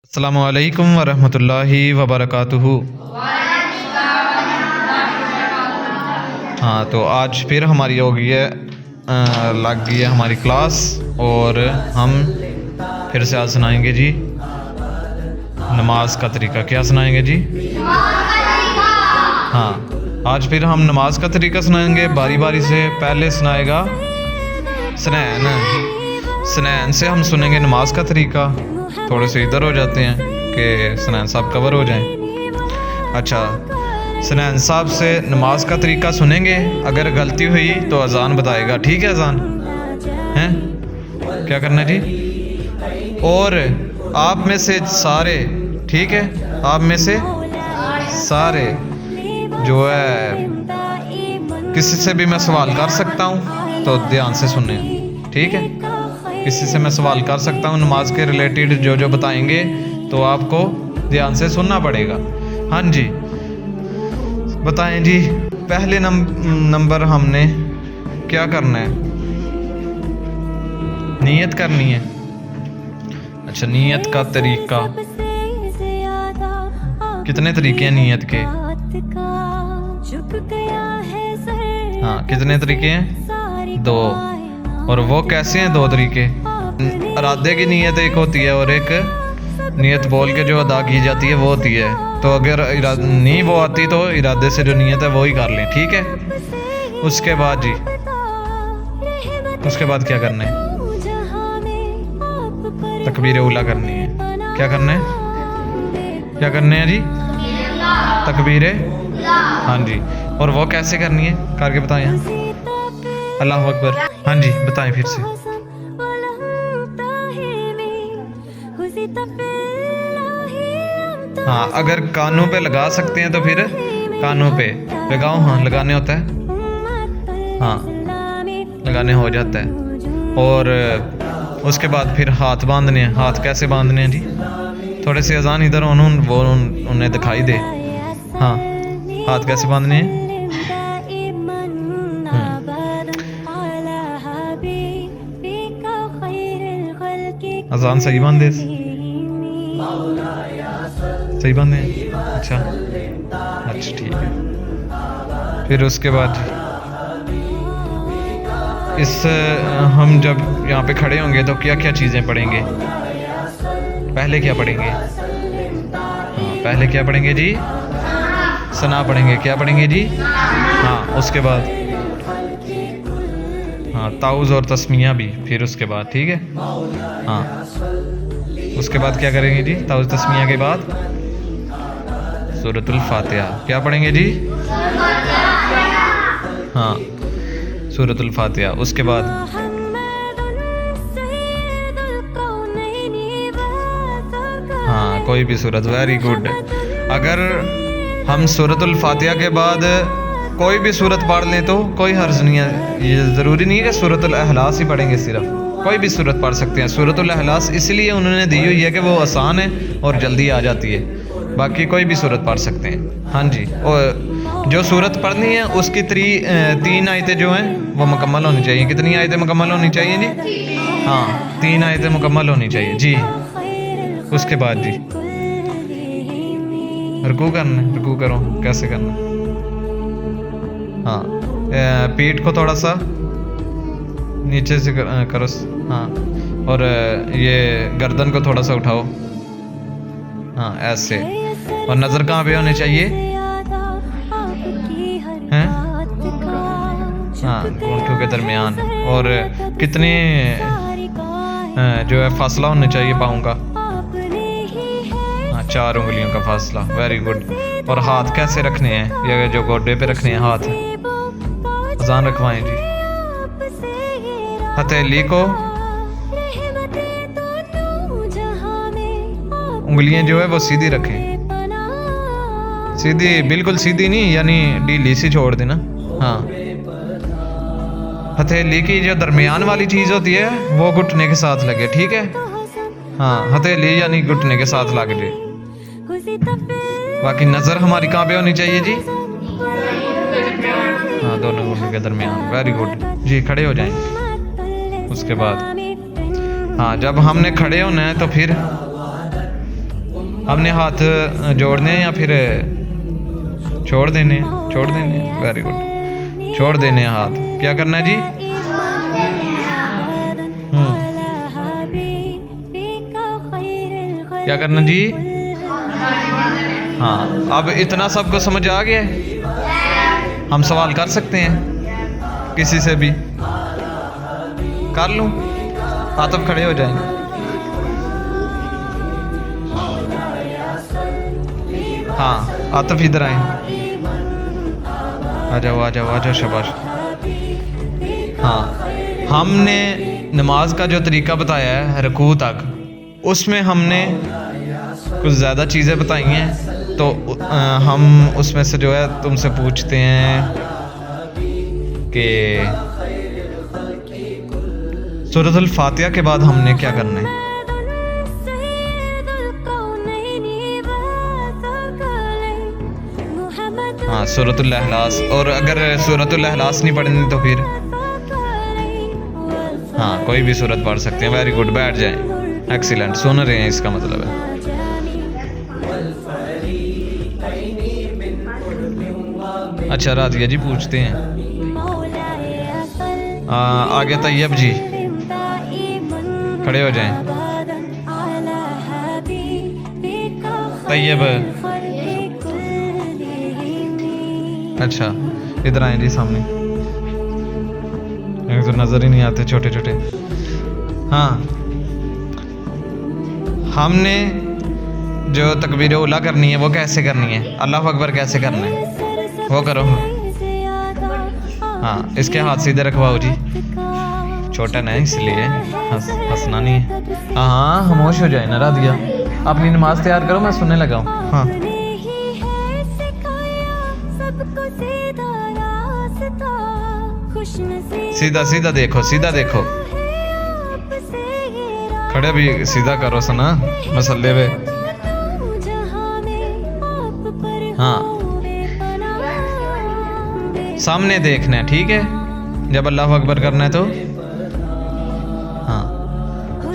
अस्सलामु अलैकुम वरहमतुल्लाहि वबरकातुहू। हाँ, तो आज फिर हमारी हो गई है लग गई है हमारी क्लास और हम फिर से आज सुनाएंगे जी नमाज का तरीका। क्या सुनाएंगे जी? हाँ, आज फिर हम नमाज का तरीका सुनाएंगे बारी बारी से। पहले सुनाएगा सनैन। सनैन से हम सुनेंगे नमाज का तरीका। थोड़े से इधर हो जाते हैं कि सनैन साहब कवर हो जाएं। अच्छा, सनैन साहब से नमाज का तरीका सुनेंगे। अगर गलती हुई तो अजान बताएगा, ठीक है? अजान हैं क्या करना है जी? और आप में से सारे, ठीक है, आप में से सारे जो है किसी से भी मैं सवाल कर सकता हूँ तो ध्यान से सुने, ठीक है? किसी से मैं सवाल कर सकता हूँ नमाज के रिलेटेड, जो जो बताएंगे तो आपको ध्यान से सुनना पड़ेगा। हाँ जी, बताएं जी। पहले नंबर हमने क्या करना है? नियत करनी है। अच्छा, नियत का तरीका, कितने तरीके हैं नियत के? हाँ, कितने तरीके हैं? 2। और वो कैसे हैं 2 तरीके? इरादे की नियत एक होती है और एक नियत बोल के जो अदा की जाती है वो होती है। तो अगर नहीं वो आती तो इरादे से जो नियत है वो ही कर लें, ठीक है? उसके बाद जी, उसके बाद क्या करना है? तकबीर उला करनी है। क्या करना है? क्या करने हैं जी? तकबीर, हाँ जी। और वो कैसे करनी है करके बताएं। अल्लाह अकबर। हाँ जी, बताएं फिर से। हाँ, अगर कानों पे लगा सकते हैं तो फिर कानों पे लगाओ। हाँ, लगाने होता है। हाँ, लगाने हो जाता है। और उसके बाद फिर हाथ बांधने हैं। हाथ कैसे बांधने हैं जी? थोड़े से अजान इधर उन्हें दिखाई दे। हाँ, हाथ कैसे बांधने हैं? अजान सही बांधे? सही बांधे? अच्छा अच्छा, ठीक है। फिर उसके बाद इस हम जब यहाँ पे खड़े होंगे तो क्या क्या चीज़ें पढ़ेंगे? पहले क्या पढ़ेंगे? हाँ, पहले क्या पढ़ेंगे जी? सना पढ़ेंगे। क्या पढ़ेंगे जी? हाँ, उसके बाद हाँ, ताउज़ और तस्मिया भी फिर उसके बाद, ठीक है? हाँ, उसके बाद क्या करेंगे जी? ताउज़ तस्मिया के बाद सूरतुल फातिहा। क्या पढ़ेंगे जी? हाँ, सूरतुल फातिहा। उसके बाद हाँ, कोई भी सूरत। Very good. अगर हम सूरतुल फातिहा के बाद कोई भी सूरत पढ़ लें तो कोई हर्ज नहीं है। ये ज़रूरी नहीं है कि सूरतुल इखलास ही पढ़ेंगे, सिर्फ कोई भी सूरत पढ़ सकते हैं। सूरतुल इखलास इसलिए उन्होंने दी हुई है कि वो आसान है और जल्दी आ जाती है। बाकी कोई भी सूरत पढ़ सकते हैं। हाँ जी, और जो सूरत पढ़नी है उसकी 3 आयतें जो हैं वो मुकम्मल होनी चाहिए। कितनी आयतें मुकम्मल होनी चाहिए जी? हाँ, 3 आयतें मुकम्मल होनी चाहिए जी। उसके बाद जी रुकू करना है। रुकू करो, कैसे करना? हाँ, पीठ को थोड़ा सा नीचे से करो। हाँ, और ये गर्दन को थोड़ा सा उठाओ। हाँ, ऐसे। और नज़र कहाँ पे होनी चाहिए? हैं? हाँ, घूंटों के दरमियान। और कितने जो है फासला होना चाहिए पाँव का? हाँ, 4 उंगलियों का फासला। Very good. और हाथ कैसे रखने हैं? ये जो गोडे पे रखने हैं हाथ, अजान रखवाएं जी। हथेली को, उंगलियां जो है वो सीधी रखें। सीधी, बिल्कुल सीधी नहीं, यानी ढीली सी छोड़ देना। हाँ, हथेली की जो दरमियान वाली चीज़ होती है वो घुटने के साथ लगे, ठीक है? हाँ, हथेली यानी घुटने के साथ लग जाए। बाकी नज़र हमारी कहाँ पे होनी चाहिए जी? हाँ, दोनों घुटनों के दरमियान। वेरी गुड जी। खड़े हो जाएं। उसके बाद हाँ, जब हमने खड़े होना है तो फिर हमने हाथ जोड़ने हैं या फिर छोड़ देने हैं? छोड़ देने हैं, वेरी गुड, छोड़ देने हैं हाथ। क्या करना है जी? क्या करना जी? हाँ, अब इतना सबको समझ आ गया है? हम सवाल कर सकते हैं किसी से भी? कर लूं? आतब खड़े हो जाएंगे। हाँ आतफ इधर आए, आ जाओ आ जाओ आ जाओ, शाबाश। हाँ, हमने नमाज का जो तरीका बताया है रुकू तक, उसमें हमने कुछ ज़्यादा चीज़ें बताई हैं, तो हम उसमें से जो है तुमसे पूछते हैं कि सूरतुल फातिहा के बाद हमने क्या करना है? हाँ, सूरतुल इखलास। और अगर सूरतुल इखलास नहीं पढ़नी तो फिर हाँ कोई भी सूरत पढ़ सकते हैं। वेरी गुड, बैठ जाएं। एक्सीलेंट, सुन रहे हैं इसका मतलब है। अच्छा राधिया जी पूछते हैं। आगे तैयब जी खड़े हो जाएं। तैयब, अच्छा इधर आए जी सामने, तो नजर ही नहीं आते छोटे छोटे। हाँ, हमने जो तकबीर उला करनी है वो कैसे करनी है? अल्लाह अकबर कैसे करना है वो करो। हाँ, इसके हाथ सीधे रखवाओ जी, छोटा ना है इसलिए हंसना नहीं है। हाँ खामोश हो जाए ना राधिया, अपनी नमाज तैयार करो, मैं सुनने लगा हूँ। हाँ सीधा सीधा देखो, सीधा देखो, खड़े भी सीधा करो सना मसल्ले पे। हाँ सामने देखना है, ठीक है, जब अल्लाह अकबर करना है तो। हाँ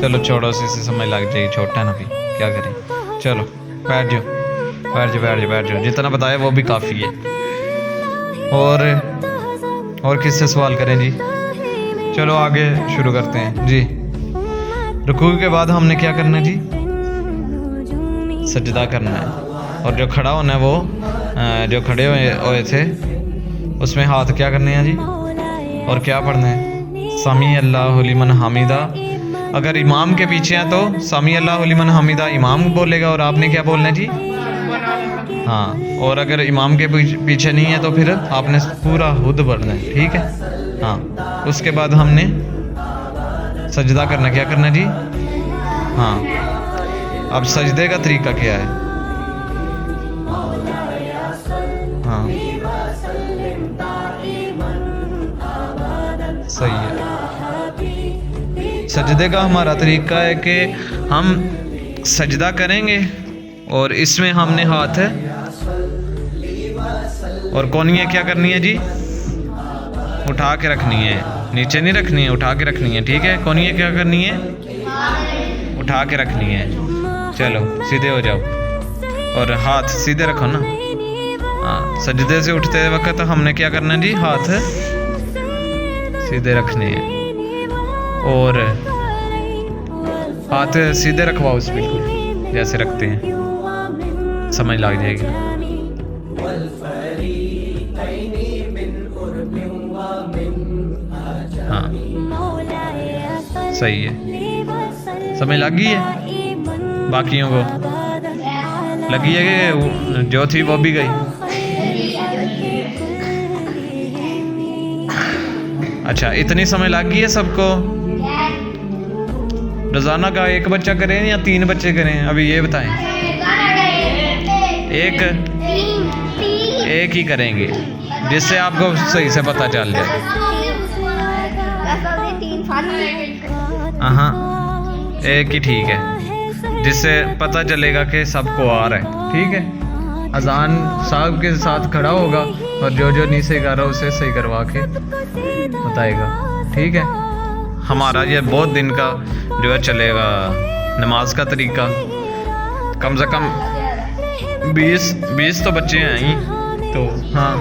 चलो छोड़ो, इसे समझ लग जाएगी, छोटा है ना भी, क्या करें। चलो बैठ जाओ बैठ जाओ बैठ जाओ बैठ जाओ, जितना बताया वो भी काफ़ी है। और किससे सवाल करें जी? चलो आगे शुरू करते हैं जी। रुकू के बाद हमने क्या करना है जी? सजदा करना है। और जो खड़ा होना है वो जो खड़े हुए थे उसमें हाथ क्या करने हैं जी? और क्या पढ़ना है? समी अल्लाहु लिमन हमीदा। अगर इमाम के पीछे हैं तो समी अल्लाहु लिमन हमीदा इमाम बोलेगा और आपने क्या बोलना है जी? हाँ, और अगर इमाम के पीछे नहीं है तो फिर आपने पूरा खुद पढ़ना है, ठीक है। हाँ, उसके बाद हमने सजदा करना, क्या करना जी? हाँ, अब सजदे का तरीका क्या है? हाँ सही है। सजदे का हमारा तरीका है कि हम सजदा करेंगे और इसमें हमने हाथ और कोनियाँ क्या करनी है जी? उठा के रखनी है, नीचे नहीं रखनी है, उठा के रखनी है, ठीक है। कोनियाँ क्या करनी है? उठा के रखनी है। चलो सीधे हो जाओ और हाथ सीधे रखो ना। हाँ, सजदे से उठते वक्त हमने क्या करना जी? हाथ सीधे रखने हैं और हाथ सीधे रखवाओ बिल्कुल जैसे रखते हैं, समझ लग जाएगी। हाँ सही है, समझ लग गई है? बाकियों को लगी है कि जो थी वो भी गई? अच्छा, इतनी समझ लग गई है सबको? रोजाना का एक बच्चा करें या 3 बच्चे करें? अभी ये बताएं। एक ही करेंगे जिससे आपको सही से पता चल जाए। हाँ एक ही ठीक है, जिससे पता चलेगा कि सबको आ रहा है, ठीक है। अजान साहब के साथ खड़ा होगा और जो जो नहीं सही कर रहा उसे सही करवा के बताएगा, ठीक है। हमारा ये बहुत दिन का जो है चलेगा नमाज का तरीका। कम से कम 20 तो बच्चे हैं ही तो। हाँ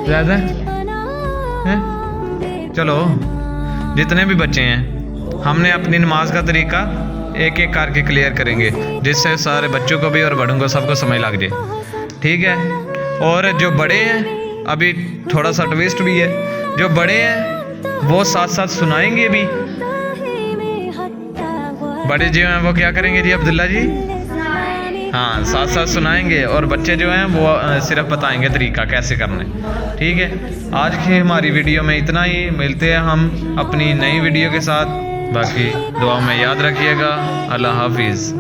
ज़्यादा हैं? चलो जितने भी बच्चे हैं हमने अपनी नमाज का तरीका एक एक करके क्लियर करेंगे, जिससे सारे बच्चों को भी और बड़ों को सबको समझ लग जाए, ठीक है। और जो बड़े हैं, अभी थोड़ा सा ट्विस्ट भी है, जो बड़े हैं वो साथ साथ सुनाएंगे भी। बड़े जो हैं वो क्या करेंगे जी अब्दुल्ला जी? हाँ, साथ साथ सुनाएंगे, और बच्चे जो हैं वो सिर्फ बताएंगे तरीका कैसे करना है, ठीक है। आज की हमारी वीडियो में इतना ही, मिलते हैं हम अपनी नई वीडियो के साथ। बाकी दुआ में याद रखिएगा। अल्लाह हाफिज़।